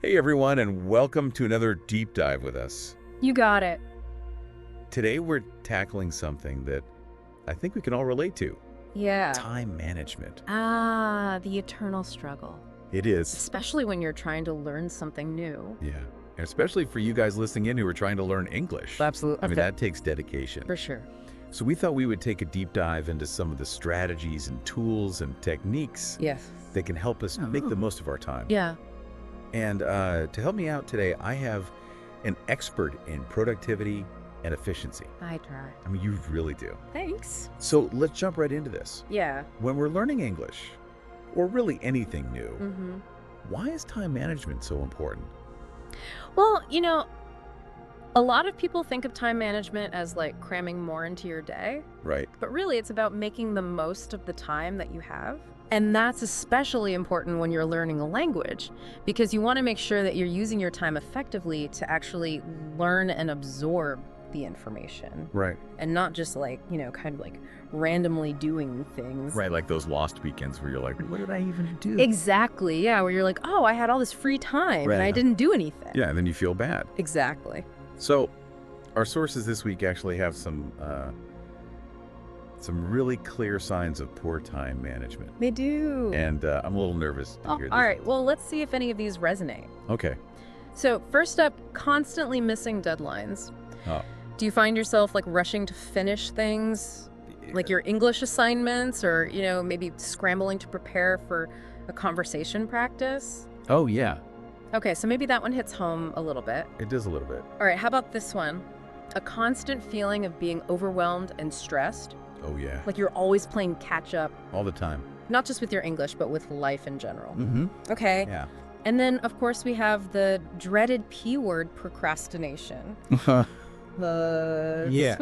Hey everyone, and welcome to another deep dive with us. You got it. Today we're tackling something that I think we can all relate to. Yeah. Time management. The eternal struggle. It is. Especially when you're trying to learn something new. Yeah. And especially for you guys listening in who are trying to learn English. Absolutely. I mean, that takes dedication. For sure. So we thought we would take a deep dive into some of the strategies and tools and techniques Yes. that can help us make the most of our time. Yeah. And to help me out today, I have an expert in productivity and efficiency. I try. I mean, you really do. Thanks. So let's jump right into this. Yeah. When we're learning English, or really anything new, Mm-hmm. why is time management so important? Well, a lot of people think of time management as like cramming more into your day, Right. but really it's about making the most of the time that you have. And that's especially important when you're learning a language, because you want to make sure that you're using your time effectively to actually learn and absorb the information. Right. And not just like, kind of like randomly doing things. Right, like those lost weekends where you're like, what did I even do? Exactly. Yeah. Where you're like, oh, I had all this free time and I didn't do anything. Yeah, and then you feel bad. Exactly. So our sources this week actually have some really clear signs of poor time management. They do. And I'm a little nervous to hear this. All right. Well, let's see if any of these resonate. Okay. So first up, constantly missing deadlines. Oh. Do you find yourself like rushing to finish things, like your English assignments, or, maybe scrambling to prepare for a conversation practice? Oh, yeah. Okay, so maybe that one hits home a little bit. It does a little bit. All right, how about this one? A constant feeling of being overwhelmed and stressed, Oh, yeah. like you're always playing catch up, All the time. not just with your English, but with life in general. Mm-hmm. Okay. Yeah. And then, of course, we have the dreaded P word, procrastination. Yeah.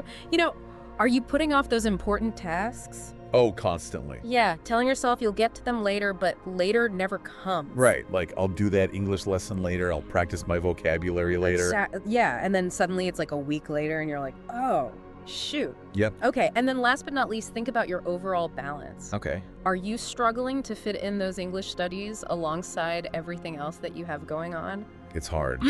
Are you putting off those important tasks? Oh, constantly. Yeah, telling yourself you'll get to them later, but later never comes. Right. Like, I'll do that English lesson later. I'll practice my vocabulary later. Yeah, and then suddenly it's like a week later and you're like, oh, shoot. Yep. Okay, and then last but not least, think about your overall balance. Okay. Are you struggling to fit in those English studies alongside everything else that you have going on? It's hard.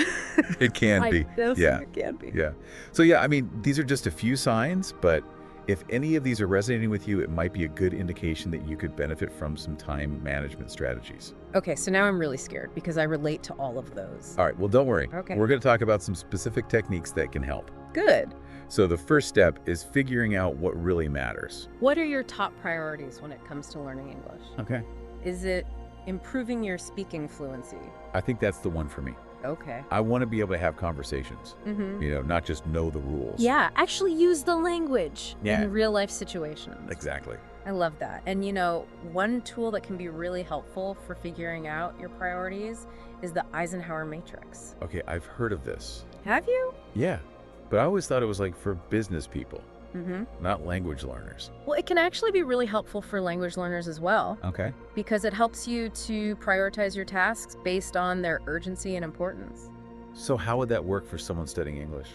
It can be. Yeah. It can be. Yeah. So, yeah, I mean, these are just a few signs, but if any of these are resonating with you, it might be a good indication that you could benefit from some time management strategies. Okay, so now I'm really scared because I relate to all of those. All right. Well, don't worry. Okay. We're going to talk about some specific techniques that can help. Good. So the first step is figuring out what really matters. What are your top priorities when it comes to learning English? Okay. Is it improving your speaking fluency? I think that's the one for me. Okay. I want to be able to have conversations, Mm-hmm. not just know the rules. Yeah, actually use the language Yeah. in real life situations. Exactly. I love that. And one tool that can be really helpful for figuring out your priorities is the Eisenhower matrix. Okay, I've heard of this. Have you? Yeah, but I always thought it was like for business people, Mm-hmm. not language learners. Well, it can actually be really helpful for language learners as well, Okay. because it helps you to prioritize your tasks based on their urgency and importance. So how would that work for someone studying English?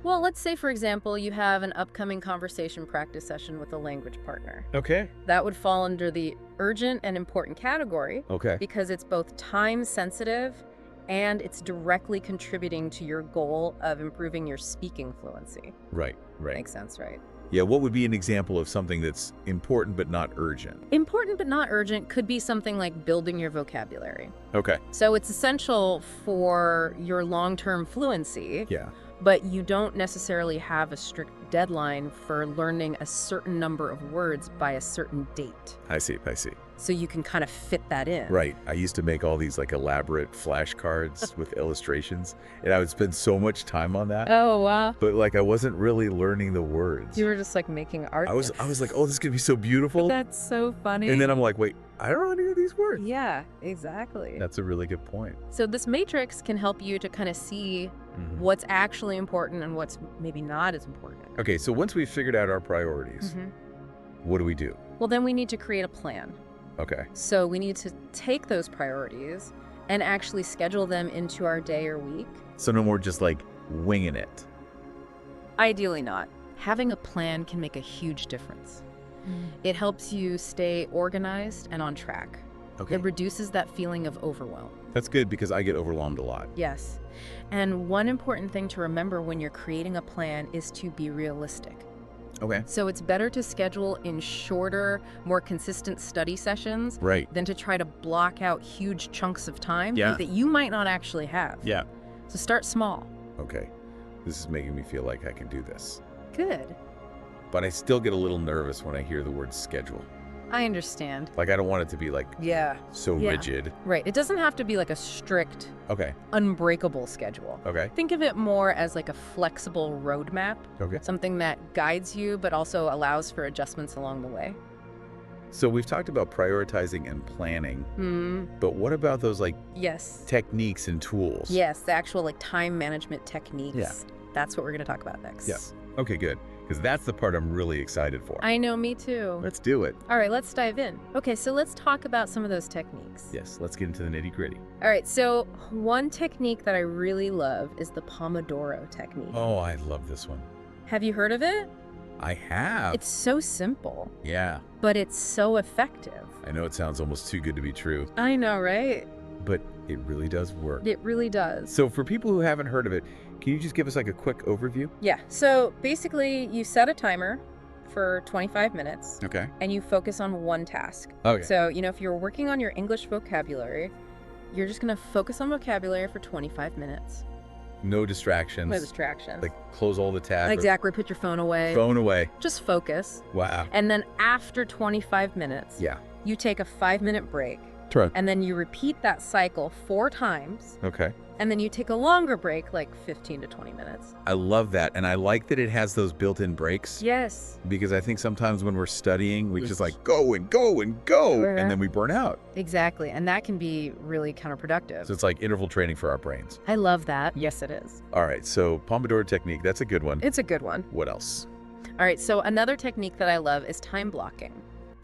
Well, let's say, for example, you have an upcoming conversation practice session with a language partner. Okay. That would fall under the urgent and important category Okay. because it's both time sensitive and it's directly contributing to your goal of improving your speaking fluency. Right. Makes sense, right? Yeah, what would be an example of something that's important but not urgent? Important but not urgent could be something like building your vocabulary. Okay. So it's essential for your long-term fluency, Yeah. but you don't necessarily have a strict deadline for learning a certain number of words by a certain date. I see. So you can kind of fit that in. Right. I used to make all these like elaborate flashcards with illustrations, and I would spend so much time on that. Oh, wow. But like I wasn't really learning the words. You were just like making art. I was like, oh, this is gonna be so beautiful. That's so funny. And then I'm like, wait, I don't know any of these words. Yeah, exactly. That's a really good point. So this matrix can help you to kind of see Mhm. what's actually important and what's maybe not as important. Okay, so once we've figured out our priorities, Mhm. what do we do? Well, then we need to create a plan. Okay. So we need to take those priorities and actually schedule them into our day or week. So no more just like winging it. Ideally not. Having a plan can make a huge difference. It helps you stay organized and on track. Okay. It reduces that feeling of overwhelm. That's good because I get overwhelmed a lot. Yes. And one important thing to remember when you're creating a plan is to be realistic. Okay. So it's better to schedule in shorter, more consistent study sessions Right. than to try to block out huge chunks of time Yeah. that you might not actually have. Yeah. So start small. Okay. This is making me feel like I can do this. Good. But I still get a little nervous when I hear the word schedule. I understand. Like, I don't want it to be like Yeah. so Yeah. rigid. Right. It doesn't have to be like a strict, Okay. unbreakable schedule. Okay. Think of it more as like a flexible roadmap, Okay. something that guides you but also allows for adjustments along the way. So we've talked about prioritizing and planning, but what about those like Yes. techniques and tools? Yes, the actual like time management techniques. Yeah. That's what we're going to talk about next. Yeah. Okay, good. Because that's the part I'm really excited for. I know, me too. Let's do it. All right, let's dive in. Okay, so let's talk about some of those techniques. Yes, let's get into the nitty-gritty. All right, so one technique that I really love is the Pomodoro Technique. Oh, I love this one. Have you heard of it? I have. It's so simple, Yeah. but it's so effective. I know it sounds almost too good to be true, I know, right? but it really does work. It really does. So for people who haven't heard of it, can you just give us like a quick overview? Yeah, so basically you set a timer for 25 minutes Okay. and you focus on one task. Okay. So, if you're working on your English vocabulary, you're just going to focus on vocabulary for 25 minutes. No distractions. No distractions. Like close all the tabs. Exactly. Put your phone away. Phone away. Just focus. Wow. And then after 25 minutes, Yeah. you take a 5-minute break. Try. And then you repeat that cycle 4 times. Okay. And then you take a longer break, like 15 to 20 minutes. I love that. And I like that it has those built-in breaks. Yes. Because I think sometimes when we're studying, we just like go and go and go, and then we burn out. Exactly. And that can be really counterproductive. So it's like interval training for our brains. I love that. Yes, it is. All right. So Pomodoro Technique, that's a good one. It's a good one. What else? All right. So another technique that I love is time blocking.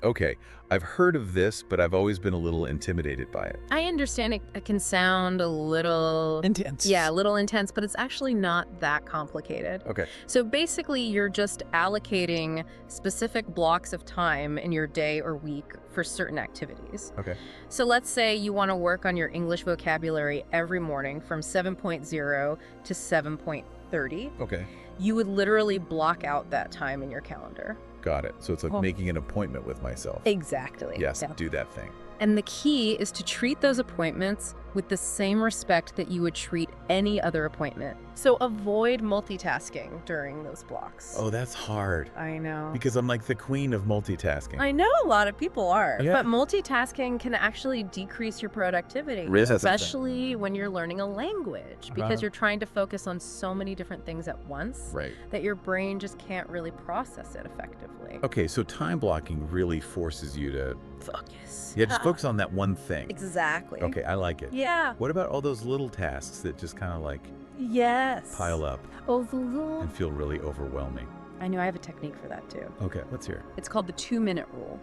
Okay. I've heard of this, but I've always been a little intimidated by it. I understand it can sound a little Intense. Yeah, a little intense, but it's actually not that complicated. Okay. So basically, you're just allocating specific blocks of time in your day or week for certain activities. Okay. So let's say you want to work on your English vocabulary every morning from 7.0 to 7.30. Okay. You would literally block out that time in your calendar. Got it. So it's like making an appointment with myself. Exactly. Yes, Yeah. do that thing. And the key is to treat those appointments with the same respect that you would treat any other appointment. So avoid multitasking during those blocks. Oh, that's hard. I know. Because I'm like the queen of multitasking. I know a lot of people are, Yeah. but multitasking can actually decrease your productivity, Really? especially when you're learning a language, because Uh-huh. you're trying to focus on so many different things at once Right. that your brain just can't really process it effectively. Okay, so time blocking really forces you to Focus. just focus on that one thing. Exactly. Okay, I like it. Yeah. What about all those little tasks that just kind of like Yes. pile up Oh, the little. and feel really overwhelming? I know I have a technique for that too. Okay, let's hear it. It's called the 2-minute rule.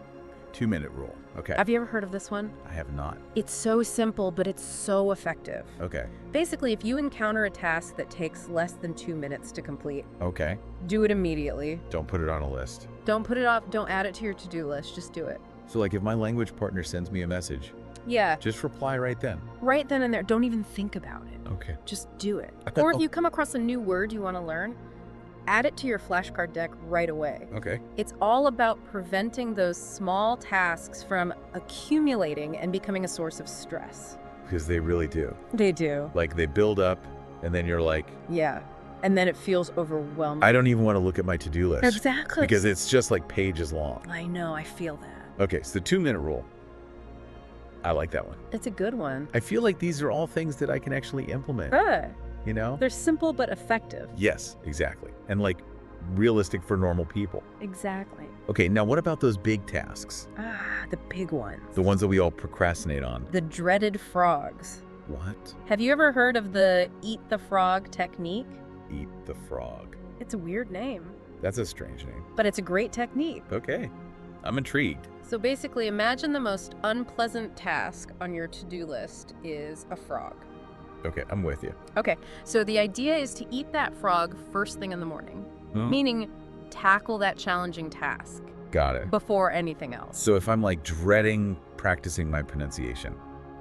2-minute rule. Okay. Have you ever heard of this one? I have not. It's so simple, but it's so effective. Okay. Basically, if you encounter a task that takes less than 2 minutes to complete, Okay. do it immediately. Don't put it on a list. Don't put it off. Don't add it to your to-do list. Just do it. So like if my language partner sends me a message, Yeah. just reply right then. Right then and there. Don't even think about it. Okay. Just do it. Or if you come across a new word you want to learn, add it to your flashcard deck right away. Okay. It's all about preventing those small tasks from accumulating and becoming a source of stress. Because they really do. They do. Like they build up and then you're like, Yeah. And then it feels overwhelming. I don't even want to look at my to-do list. Exactly. Because it's just like pages long. I know, I feel that. Okay, so the 2-minute rule. I like that one. It's a good one. I feel like these are all things that I can actually implement, Good. you know? They're simple but effective. Yes, exactly. And like realistic for normal people. Exactly. Okay, now what about those big tasks? Ah, the big ones. The ones that we all procrastinate on. The dreaded frogs. What? Have you ever heard of the eat the frog technique? Eat the frog. It's a weird name, That's a strange name. but it's a great technique. Okay, I'm intrigued. So basically, imagine the most unpleasant task on your to-do list is a frog. Okay, I'm with you. Okay, so the idea is to eat that frog first thing in the morning, Hmm? meaning tackle that challenging task Got it. before anything else. So if I'm like dreading practicing my pronunciation.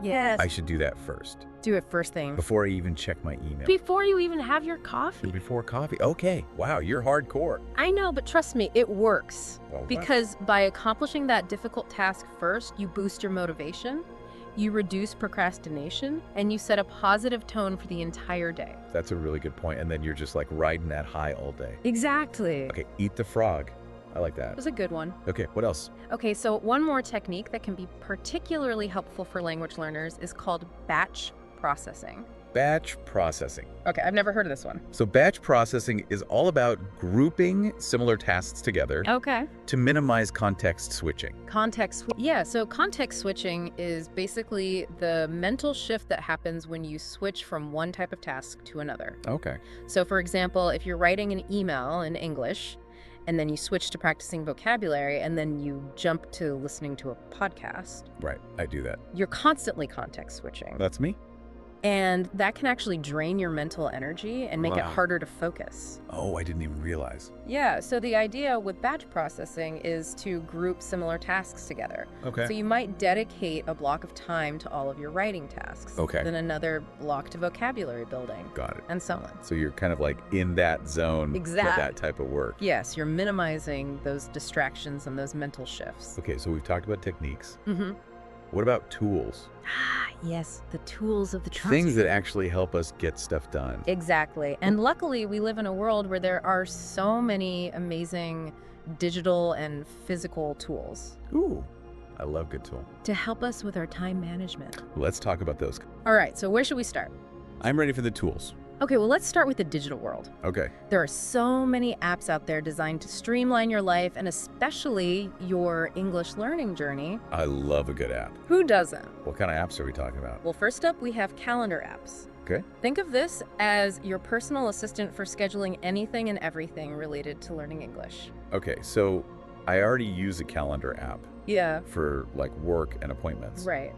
Yes. I should do that first, Do it first thing. before I even check my email. Before you even have your coffee. Before coffee. Okay. Wow, you're hardcore. I know, but trust me, it works. Well, Because by accomplishing that difficult task first, you boost your motivation, you reduce procrastination, and you set a positive tone for the entire day. that's a really good point. And then you're just like riding that high all day. Exactly. Okay, eat the frog. I like That that. was a good one. Okay, what else? Okay, so one more technique that can be particularly helpful for language learners is called batch processing. Batch processing. Okay, I've never heard of this one. So batch processing is all about grouping similar tasks together Okay. to minimize context switching. So context switching is basically the mental shift that happens when you switch from one type of task to another. Okay. So for example, if you're writing an email in English and then you switch to practicing vocabulary and then you jump to listening to a podcast, Right, I do that. you're constantly context switching. That's me? And that can actually drain your mental energy and make it Wow. harder to focus. Oh, I didn't even realize. Yeah, so the idea with batch processing is to group similar tasks together. Okay. So you might dedicate a block of time to all of your writing tasks. Okay. Then another block to vocabulary building, Got it. and so on. So you're kind of like in that zone for that type of work. Yes, you're minimizing those distractions and those mental shifts. Okay, so we've talked about techniques. Mm-hmm. What about tools? Yes, the tools of the trade. Things that actually help us get stuff done. Exactly. And luckily, we live in a world where there are so many amazing digital and physical tools Ooh, I love good tool. to help us with our time management. Let's talk about those. All right, so where should we start? I'm ready for the tools. Okay, well, let's start with the digital world. Okay. There are so many apps out there designed to streamline your life and especially your English learning journey. I love a good app. Who doesn't? What kind of apps are we talking about? Well, first up, we have calendar apps. Okay. Think of this as your personal assistant for scheduling anything and everything related to learning English. Okay, so I already use a calendar app Yeah, for like work and appointments. right.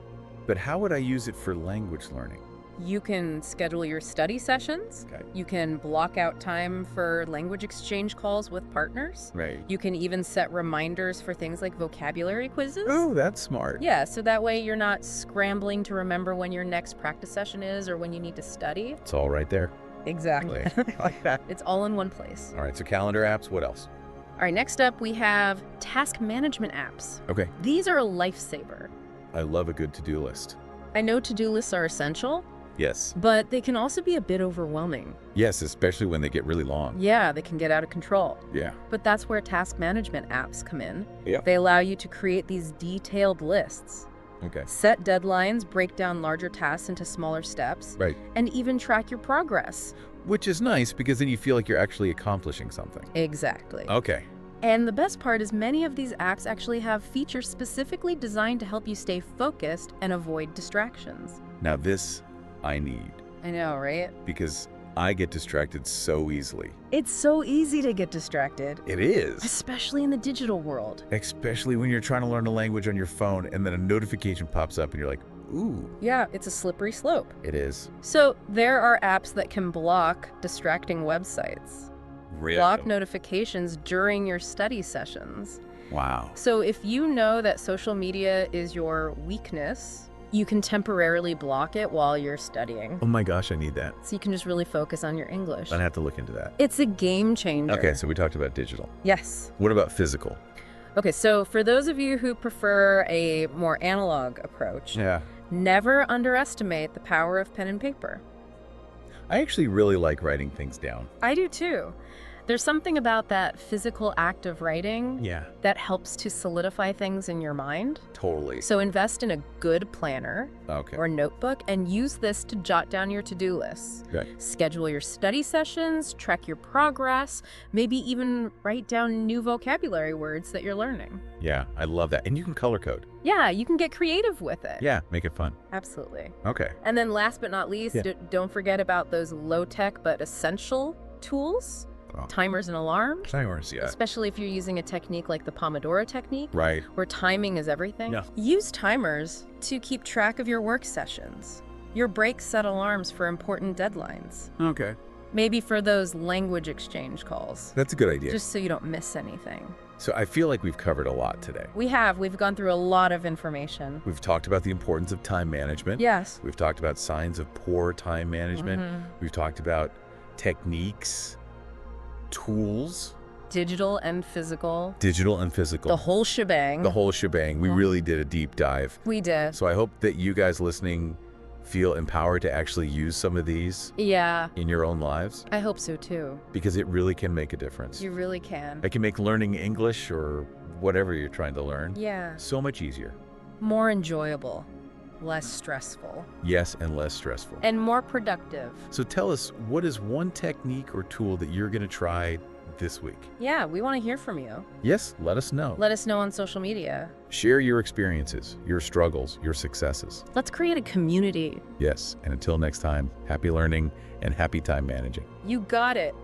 But how would I use it for language learning? You can schedule your study sessions. Okay. You can block out time for language exchange calls with partners. Right. You can even set reminders for things like vocabulary quizzes. Oh, that's smart. Yeah, so that way you're not scrambling to remember when your next practice session is or when you need to study. It's all right there. Exactly. I like that. It's all in one place. All right, so calendar apps, what else? All right, next up we have task management apps. Okay. These are a lifesaver. I love a good to-do list. I know to-do lists are essential, Yes. but they can also be a bit overwhelming. Yes, especially when they get really long. Yeah, they can get out of control. Yeah. But that's where task management apps come in. Yeah. They allow you to create these detailed lists, Okay. set deadlines, break down larger tasks into smaller steps, Right. and even track your progress. Which is nice because then you feel like you're actually accomplishing something. Exactly. Okay. And the best part is many of these apps actually have features specifically designed to help you stay focused and avoid distractions. Now this I need I know, right? because I get distracted so easily. It's so easy to get distracted, It is. especially in the digital world. Especially when you're trying to learn a language on your phone and then a notification pops up and you're like, ooh, Yeah, it's a slippery slope. it is. So there are apps that can block distracting websites, Really? block notifications during your study sessions. Wow. So if you know that social media is your weakness, you can temporarily block it while you're studying. Oh my gosh, I need that. So you can just really focus on your English. I'd have to look into that. It's a game changer. Okay, so we talked about digital. Yes. What about physical? Okay, so for those of you who prefer a more analog approach, Yeah. never underestimate the power of pen and paper. I actually really like writing things down. I do too. There's something about that physical act of writing Yeah. that helps to solidify things in your mind. Totally. So invest in a good planner Okay. or notebook and use this to jot down your to-do lists. Okay. Schedule your study sessions, track your progress, maybe even write down new vocabulary words that you're learning. Yeah, I love that. And you can color code. Yeah, you can get creative with it. Yeah, make it fun. Absolutely. Okay. And then last but not least, Yeah. don't forget about those low-tech but essential tools, Oh. timers and alarms. Timers, yeah. Especially if you're using a technique like the Pomodoro Technique, Right. where timing is everything. Yeah. Use timers to keep track of your work sessions. Your breaks set alarms for important deadlines. Okay. Maybe for those language exchange calls, That's a good idea. just so you don't miss anything. So I feel like we've covered a lot today. We've gone through a lot of information. We've talked about the importance of time management. Yes. We've talked about signs of poor time management. We've talked about techniques, tools, Digital and physical. digital and physical. The whole shebang. The whole shebang. We really did a deep dive. We did. So I hope that you guys listening feel empowered to actually use some of these Yeah, in your own lives, I hope so too. because it really can make a difference. You really can. It can make learning English or whatever you're trying to learn Yeah. so much easier. More enjoyable, less stressful, Yes, and less stressful. and more productive. So tell us, what is one technique or tool that you're going to try this week? Yeah, we want to hear from you. Yes, let us know. Let us know on social media. Share your experiences, your struggles, your successes. Let's create a community. Yes, and until next time, happy learning and happy time managing. You got it.